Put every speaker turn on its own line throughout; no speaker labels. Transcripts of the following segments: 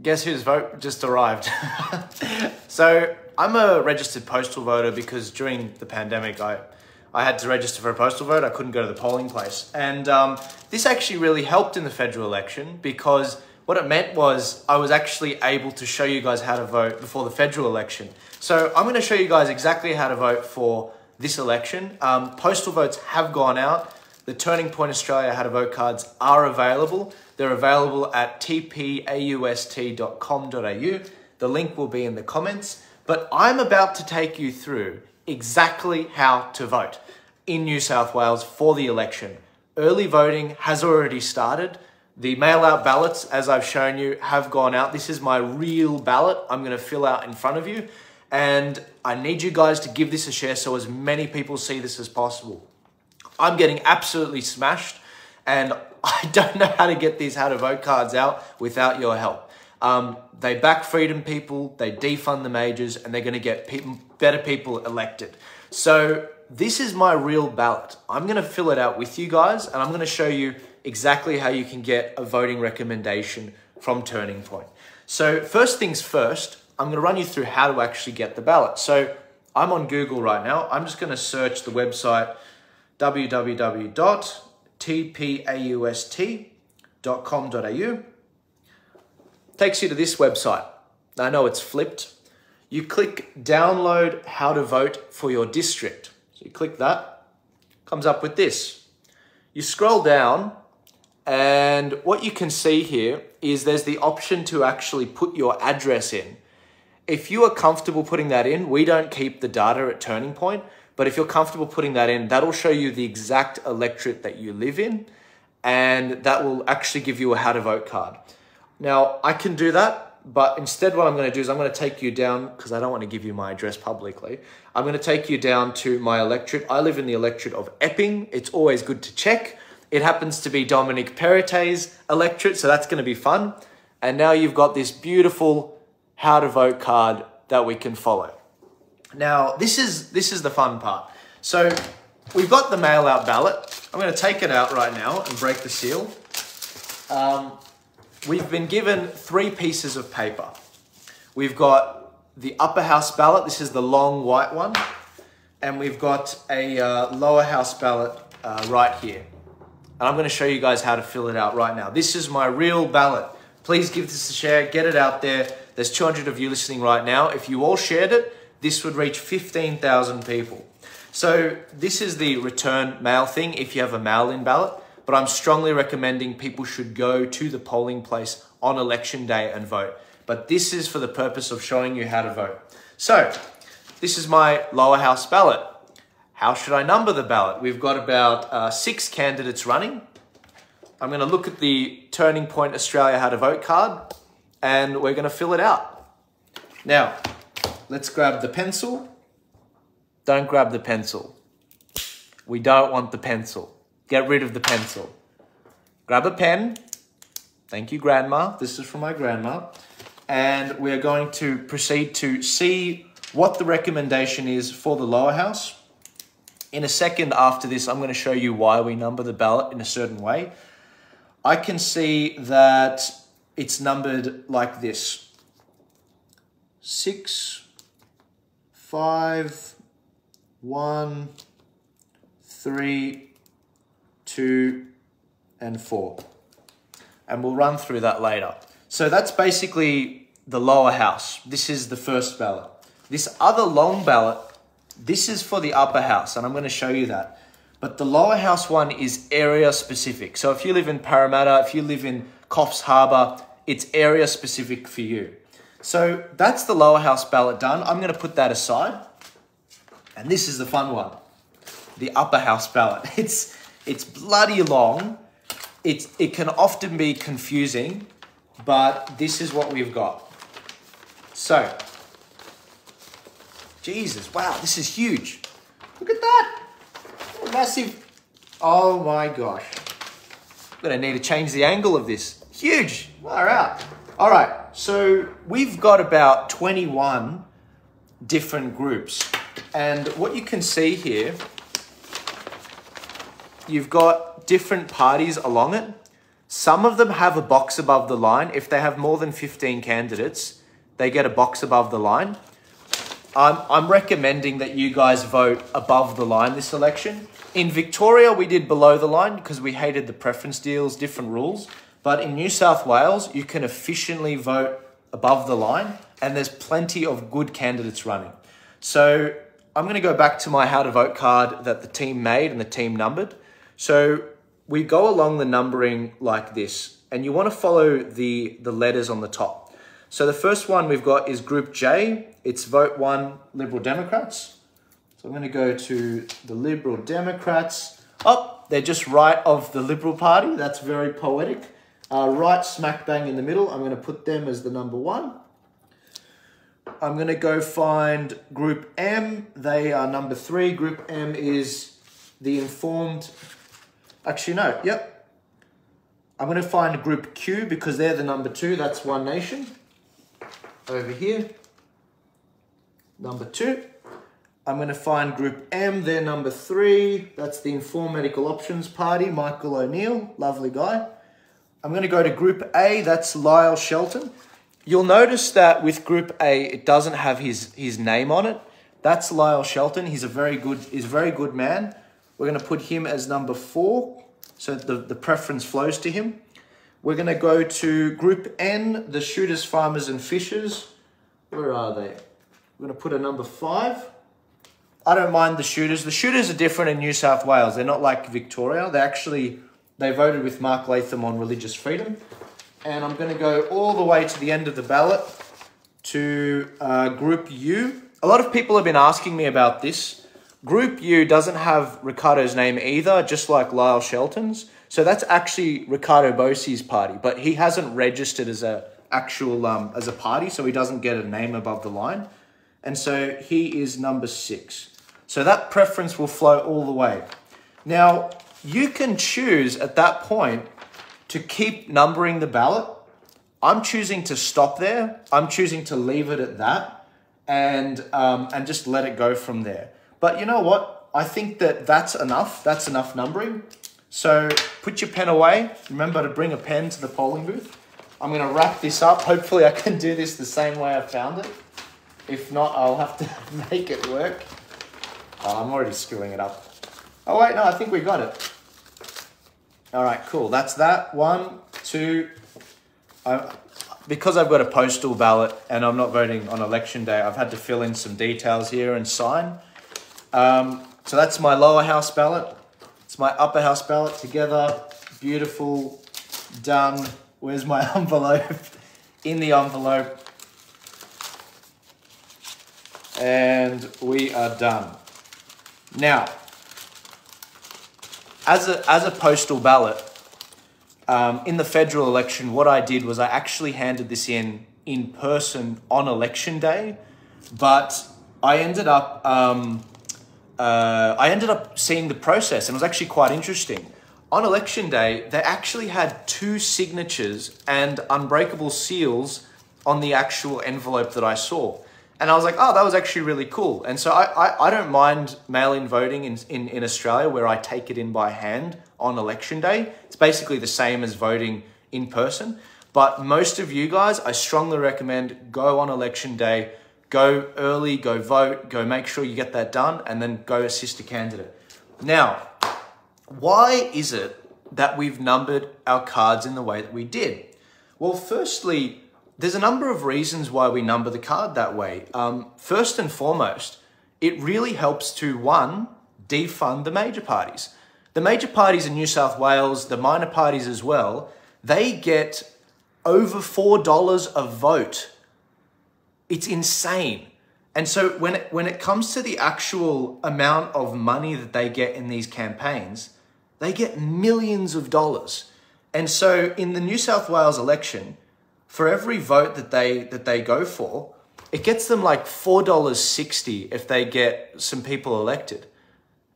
Guess whose vote just arrived? So I'm a registered postal voter because during the pandemic, I had to register for a postal vote. I couldn't go to the polling place. And this actually really helped in the federal election because what it meant was I was actually able to show you guys how to vote before the federal election. So I'm going to show you guys exactly how to vote for this election. Postal votes have gone out. The Turning Point Australia How to Vote cards are available. They're available at tpaust.com.au. The link will be in the comments. But I'm about to take you through exactly how to vote in New South Wales for the election. Early voting has already started. The mail-out ballots, as I've shown you, have gone out. This is my real ballot I'm going to fill out in front of you. And I need you guys to give this a share so as many people see this as possible. I'm getting absolutely smashed and I don't know how to get these how to vote cards out without your help. They back freedom people, they defund the majors, and they're going to get better people elected. So this is my real ballot. I'm going to fill it out with you guys and I'm going to show you exactly how you can get a voting recommendation from Turning Point. So first things first, I'm going to run you through how to actually get the ballot. So I'm on Google right now. I'm just going to search the website www.tpaust.com.au. Takes you to this website. I know it's flipped. You click download how to vote for your district. So you click that, comes up with this. You scroll down and what you can see here is there's the option to actually put your address in. If you are comfortable putting that in, we don't keep the data at Turning Point, but if you're comfortable putting that in, that'll show you the exact electorate that you live in, and that will actually give you a how to vote card. Now, I can do that, but instead what I'm going to do is I'm going to take you down, because I don't want to give you my address publicly. I'm going to take you down to my electorate. I live in the electorate of Epping. It's always good to check. It happens to be Dominic Perrottet's electorate, so that's going to be fun. And now you've got this beautiful how to vote card that we can follow. Now, this is the fun part. So we've got the mail-out ballot. I'm going to take it out right now and break the seal. We've been given 3 pieces of paper. We've got the upper house ballot. This is the long white one. And we've got a lower house ballot right here. And I'm going to show you guys how to fill it out right now. This is my real ballot. Please give this a share. Get it out there. There's 200 of you listening right now. If you all shared it, this would reach 15,000 people. So this is the return mail thing if you have a mail-in ballot, but I'm strongly recommending people should go to the polling place on election day and vote. But this is for the purpose of showing you how to vote. So this is my lower house ballot. How should I number the ballot? We've got about 6 candidates running. I'm going to look at the Turning Point Australia How to Vote card and we're going to fill it out. Now, let's grab the pencil. Don't grab the pencil. We don't want the pencil. Get rid of the pencil. Grab a pen. Thank you, Grandma. This is from my grandma. And we're going to proceed to see what the recommendation is for the lower house. In a second after this, I'm going to show you why we number the ballot in a certain way. I can see that it's numbered like this. 6, 5, 1, 3, 2, and 4. And we'll run through that later. So that's basically the lower house. This is the first ballot. This other long ballot, this is for the upper house, and I'm going to show you that. But the lower house one is area specific. So if you live in Parramatta, if you live in Coffs Harbour, it's area specific for you. So that's the lower house ballot done. I'm going to put that aside. And this is the fun one, the upper house ballot. It's bloody long. It can often be confusing, but this is what we've got. So, Jesus, wow, this is huge. Look at that. Massive. Oh my gosh. I'm going to need to change the angle of this. Huge. Far out. All right. So we've got about 21 different groups. And what you can see here, you've got different parties along it. Some of them have a box above the line. If they have more than 15 candidates, they get a box above the line. I'm recommending that you guys vote above the line this election. In Victoria, we did below the line because we hated the preference deals, different rules. But in New South Wales, you can efficiently vote above the line, and there's plenty of good candidates running. So I'm going to go back to my how to vote card that the team made and the team numbered. So we go along the numbering like this, and you want to follow the letters on the top. So the first one we've got is Group J. It's vote 1, Liberal Democrats. So I'm going to go to the Liberal Democrats. Oh, they're just right of the Liberal Party. That's very poetic. Right smack bang in the middle. I'm going to put them as the number 1. I'm going to go find Group M. They are number 3. Group M is the informed. Actually, no. Yep. I'm going to find Group Q because they're the number 2. That's One Nation. Over here. Number 2. I'm going to find Group M. They're number 3. That's the Informed Medical Options Party. Michael O'Neill. Lovely guy. I'm going to go to Group A. That's Lyle Shelton. You'll notice that with Group A, it doesn't have his name on it. That's Lyle Shelton. He's a very good man. We're going to put him as number 4, so the preference flows to him. We're going to go to Group N, the Shooters, Farmers and Fishers. Where are they? We're going to put a number 5. I don't mind the Shooters. The Shooters are different in New South Wales. They're not like Victoria. They voted with Mark Latham on religious freedom. And I'm going to go all the way to the end of the ballot to Group U. A lot of people have been asking me about this. Group U doesn't have Ricardo's name either, just like Lyle Shelton's. So that's actually Ricardo Bosie's party, but he hasn't registered as a party, so he doesn't get a name above the line. And so he is number 6. So that preference will flow all the way. Now, you can choose at that point to keep numbering the ballot. I'm choosing to stop there. I'm choosing to leave it at that and just let it go from there. But you know what? I think that's enough. That's enough numbering. So put your pen away. Remember to bring a pen to the polling booth. I'm going to wrap this up. Hopefully I can do this the same way I found it. If not, I'll have to make it work. Oh, I'm already screwing it up. Oh wait, no, I think we got it. All right, cool. That's that. 1, 2. Because I've got a postal ballot and I'm not voting on election day, I've had to fill in some details here and sign. So that's my lower house ballot. It's my upper house ballot together. Beautiful. Done. Where's my envelope? In the envelope. And we are done. Now, as a postal ballot, in the federal election, what I did was I actually handed this in person on election day, but I ended up seeing the process, and it was actually quite interesting. On election day, they actually had 2 signatures and unbreakable seals on the actual envelope that I saw. And I was like, oh, that was actually really cool. And so I don't mind mail-in voting in Australia where I take it in by hand on election day. It's basically the same as voting in person. But most of you guys, I strongly recommend go on election day, go early, go vote, go make sure you get that done, and then go assist a candidate. Now, why is it that we've numbered our cards in the way that we did? Well, firstly, there's a number of reasons why we number the card that way. First and foremost, it really helps to, 1, defund the major parties. The major parties in New South Wales, the minor parties as well, they get over $4 a vote. It's insane. And so when it comes to the actual amount of money that they get in these campaigns, they get millions of dollars. And so in the New South Wales election, for every vote that they go for, it gets them like $4.60 if they get some people elected.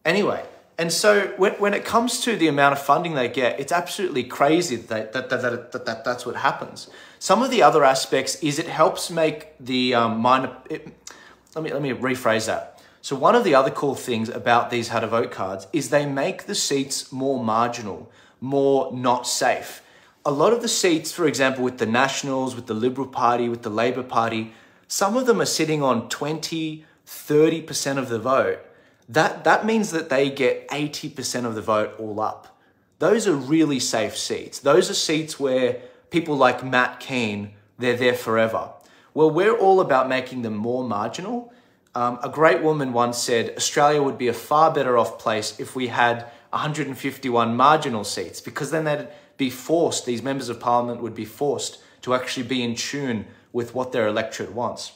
Anyway, and so when it comes to the amount of funding they get, it's absolutely crazy that's what happens. Some of the other aspects is it helps make the let me rephrase that. So one of the other cool things about these how to vote cards is they make the seats more marginal, more not safe. a lot of the seats, for example, with the Nationals, with the Liberal Party, with the Labor Party, some of them are sitting on 20, 30% of the vote. That means that they get 80% of the vote all up. Those are really safe seats. Those are seats where people like Matt Keane, they're there forever. Well, we're all about making them more marginal. A great woman once said, Australia would be a far better off place if we had 151 marginal seats, because then they'd be forced, these members of parliament would be forced to actually be in tune with what their electorate wants.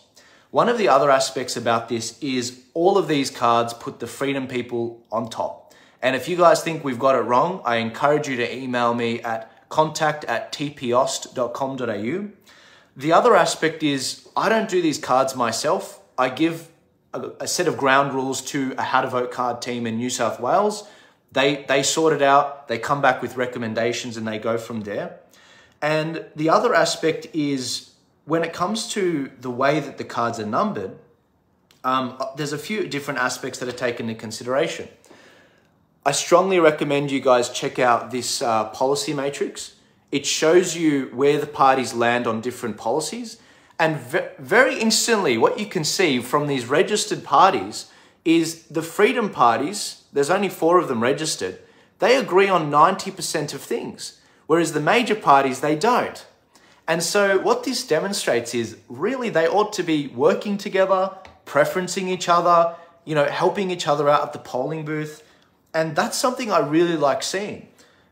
One of the other aspects about this is all of these cards put the Freedom people on top. And if you guys think we've got it wrong, I encourage you to email me at contact@tpost.com.au. The other aspect is I don't do these cards myself. I give a set of ground rules to a How to Vote card team in New South Wales. They sort it out, they come back with recommendations, and they go from there. And the other aspect is when it comes to the way that the cards are numbered, there's a few different aspects that are taken into consideration. I strongly recommend you guys check out this policy matrix. It shows you where the parties land on different policies. And very instantly, what you can see from these registered parties is the Freedom parties, there's only 4 of them registered, they agree on 90% of things, whereas the major parties, they don't. And so what this demonstrates is really they ought to be working together, preferencing each other, helping each other out at the polling booth. And that's something I really like seeing.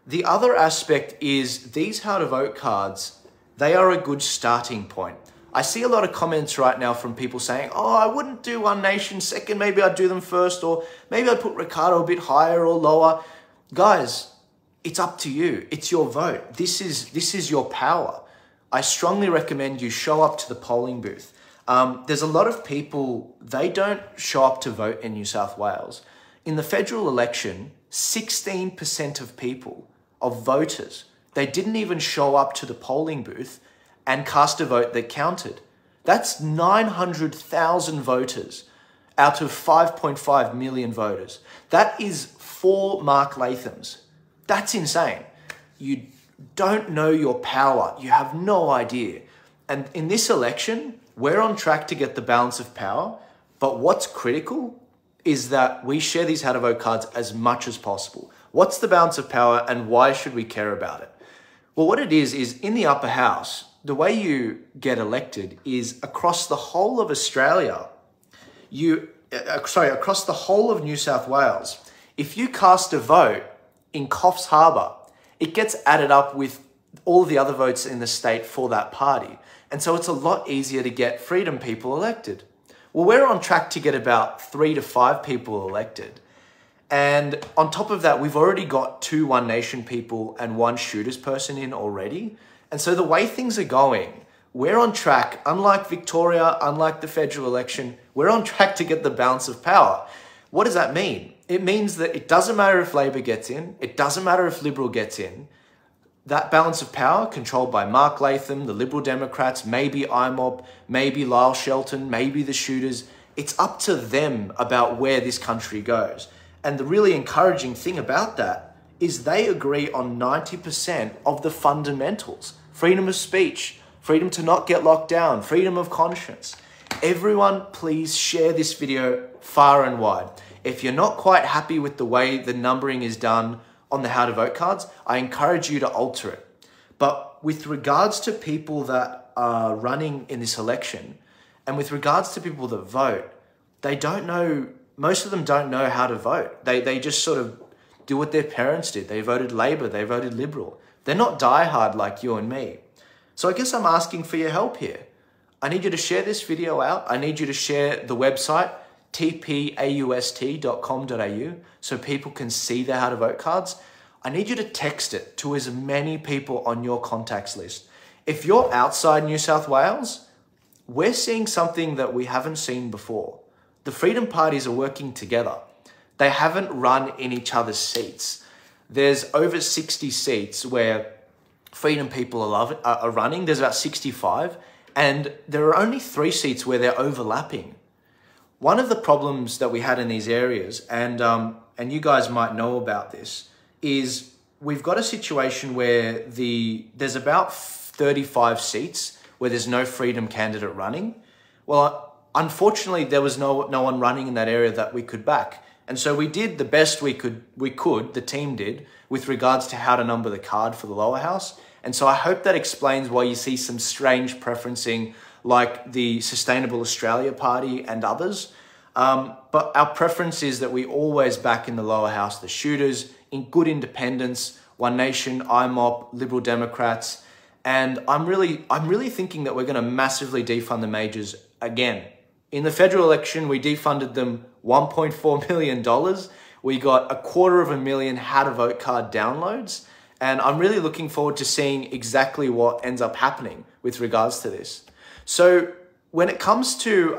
The other aspect is these How to Vote cards, they are a good starting point. I see a lot of comments right now from people saying, oh, I wouldn't do One Nation second, maybe I'd do them first, or maybe I'd put Ricardo a bit higher or lower. Guys, it's up to you. It's your vote. This is your power. I strongly recommend you show up to the polling booth. There's a lot of people, they don't show up to vote in New South Wales. In the federal election, 16% of people, of voters, they didn't even show up to the polling booth and cast a vote that counted. That's 900,000 voters out of 5.5 million voters. That is 4 Mark Lathams. That's insane. You don't know your power. You have no idea. And in this election, we're on track to get the balance of power. But what's critical is that we share these How to Vote cards as much as possible. What's the balance of power and why should we care about it? Well, what it is in the upper house, the way you get elected is across the whole of Australia, across the whole of New South Wales. If you cast a vote in Coffs Harbour, it gets added up with all the other votes in the state for that party. And so it's a lot easier to get Freedom people elected. Well, we're on track to get about 3 to 5 people elected. And on top of that, we've already got 2 One Nation people and 1 Shooters person in already. And so the way things are going, we're on track. Unlike Victoria, unlike the federal election, we're on track to get the balance of power. What does that mean? It means that it doesn't matter if Labor gets in, it doesn't matter if Liberal gets in. That balance of power controlled by Mark Latham, the Liberal Democrats, maybe IMOP, maybe Lyle Shelton, maybe the Shooters. It's up to them about where this country goes. And the really encouraging thing about that is they agree on 90% of the fundamentals. Freedom of speech, freedom to not get locked down, freedom of conscience. Everyone, please share this video far and wide. If you're not quite happy with the way the numbering is done on the How to Vote cards, I encourage you to alter it. But with regards to people that are running in this election, and with regards to people that vote, they don't know, most of them don't know how to vote. They just sort of do what their parents did. They voted Labor, they voted Liberal. They're not diehard like you and me. So I guess I'm asking for your help here. I need you to share this video out. I need you to share the website, tpaust.com.au, so people can see the How to Vote cards. I need you to text it to as many people on your contacts list. If you're outside New South Wales, we're seeing something that we haven't seen before. The Freedom parties are working together. They haven't run in each other's seats. There's over 60 seats where Freedom people are running. There's about 65, and there are only 3 seats where they're overlapping. One of the problems that we had in these areas, and you guys might know about this, is we've got a situation where there's about 35 seats where there's no Freedom candidate running. Well, unfortunately, there was no one running in that area that we could back. And so we did the best we could, the team did, with regards to how to number the card for the lower house. And so I hope that explains why you see some strange preferencing like the Sustainable Australia Party and others. But our preference is that we always back in the lower house the shooters, in good independents, One Nation, IMOP, Liberal Democrats. And I'm really thinking that we're going to massively defund the majors again. In the federal election, we defunded them $1.4 million. We got 250,000 how to vote card downloads. And I'm really looking forward to seeing exactly what ends up happening with regards to this. So when it comes to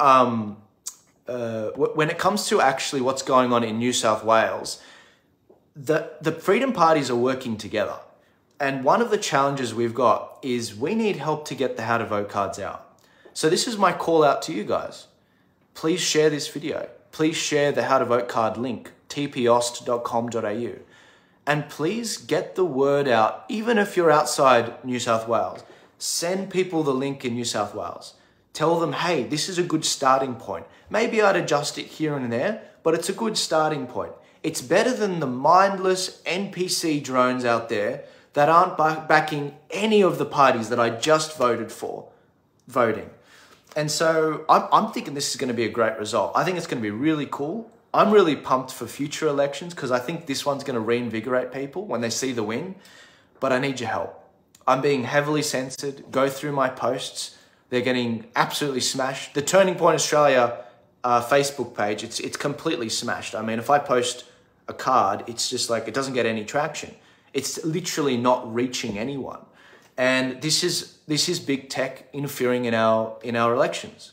actually what's going on in New South Wales, the Freedom parties are working together. And one of the challenges we've got is we need help to get the how to vote cards out. So this is my call out to you guys. Please share this video. Please share the how to vote card link, tpost.com.au. And please get the word out, even if you're outside New South Wales. Send people the link in New South Wales. Tell them, hey, this is a good starting point. Maybe I'd adjust it here and there, but it's a good starting point. It's better than the mindless NPC drones out there that aren't backing any of the parties that I just voted for voting. And so I'm thinking this is going to be a great result. I think it's going to be really cool. I'm really pumped for future elections because I think this one's going to reinvigorate people when they see the win. But I need your help. I'm being heavily censored. Go through my posts. They're getting absolutely smashed. The Turning Point Australia Facebook page, it's completely smashed. I mean, if I post a card, it's just like, it doesn't get any traction. It's literally not reaching anyone. And this is big tech interfering in our elections.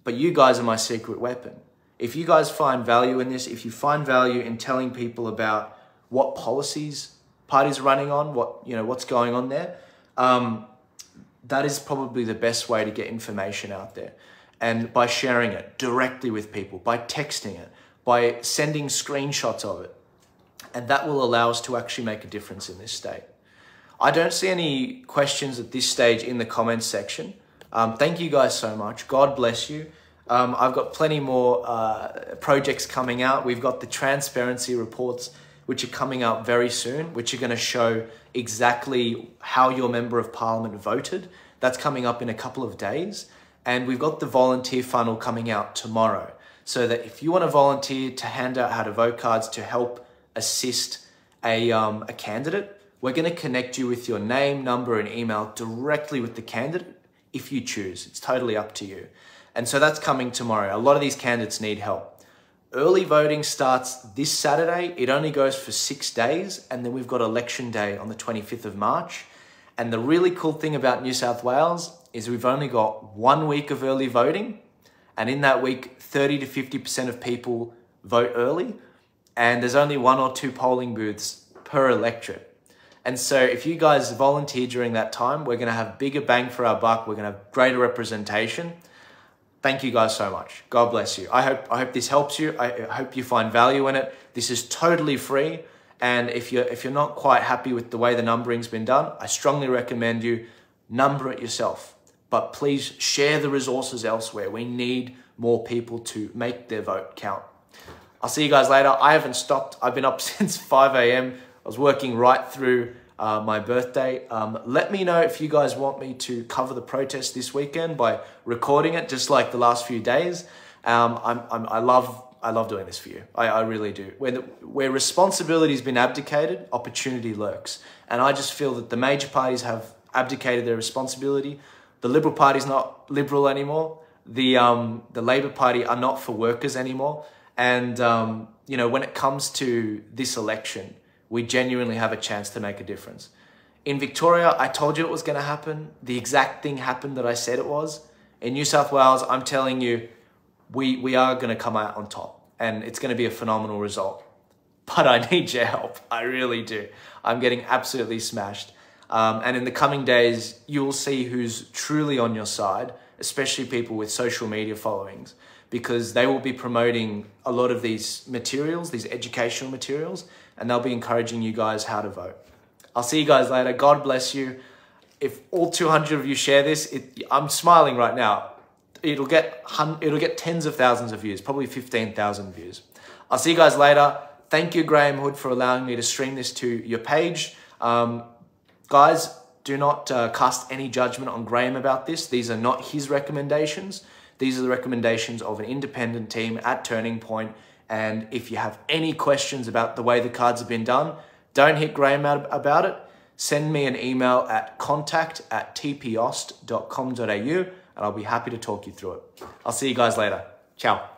But you guys are my secret weapon. If you guys find value in this, if you find value in telling people about what policies parties are running on, what's going on there, that is probably the best way to get information out there. And by sharing it directly with people, by texting it, by sending screenshots of it. And that will allow us to actually make a difference in this state. I don't see any questions at this stage in the comments section. Thank you guys so much. God bless you. I've got plenty more projects coming out. We've got the transparency reports, which are coming out very soon, which are going to show exactly how your Member of Parliament voted. That's coming up in a couple of days. And we've got the volunteer funnel coming out tomorrow. So that if you want to volunteer to hand out how to vote cards to help assist a candidate, we're going to connect you with your name, number, and email directly with the candidate if you choose. It's totally up to you. And so that's coming tomorrow. A lot of these candidates need help. Early voting starts this Saturday. It only goes for 6 days. And then we've got election day on the 25th of March. And the really cool thing about New South Wales is we've only got 1 week of early voting. And in that week, 30 to 50% of people vote early. And there's only 1 or 2 polling booths per electorate. And so if you guys volunteer during that time, we're going to have bigger bang for our buck. We're going to have greater representation. Thank you guys so much. God bless you. I hope this helps you. I hope you find value in it. This is totally free. And if you're not quite happy with the way the numbering's been done, I strongly recommend you number it yourself. But please share the resources elsewhere. We need more people to make their vote count. I'll see you guys later. I haven't stopped. I've been up since 5 a.m. I was working right through my birthday. Let me know if you guys want me to cover the protest this weekend by recording it, just like the last few days. I love doing this for you. I really do. Where responsibility has been abdicated, opportunity lurks. And I just feel that the major parties have abdicated their responsibility. The Liberal Party's not liberal anymore. The Labor Party are not for workers anymore. And when it comes to this election, we genuinely have a chance to make a difference. In Victoria, I told you it was going to happen. The exact thing happened that I said it was. In New South Wales, I'm telling you, we are going to come out on top. And it's going to be a phenomenal result. But I need your help. I really do. I'm getting absolutely smashed. And in the coming days, you'll see who's truly on your side, especially people with social media followings, because they will be promoting a lot of these materials, these educational materials, and they'll be encouraging you guys how to vote. I'll see you guys later. God bless you. If all 200 of you share this, I'm smiling right now. It'll get tens of thousands of views, probably 15,000 views. I'll see you guys later. Thank you, Graham Hood, for allowing me to stream this to your page. Guys, do not cast any judgment on Graham about this. These are not his recommendations. These are the recommendations of an independent team at Turning Point. And if you have any questions about the way the cards have been done, don't hit Graham out about it. Send me an email at contact@tpost.com.au and I'll be happy to talk you through it. I'll see you guys later. Ciao.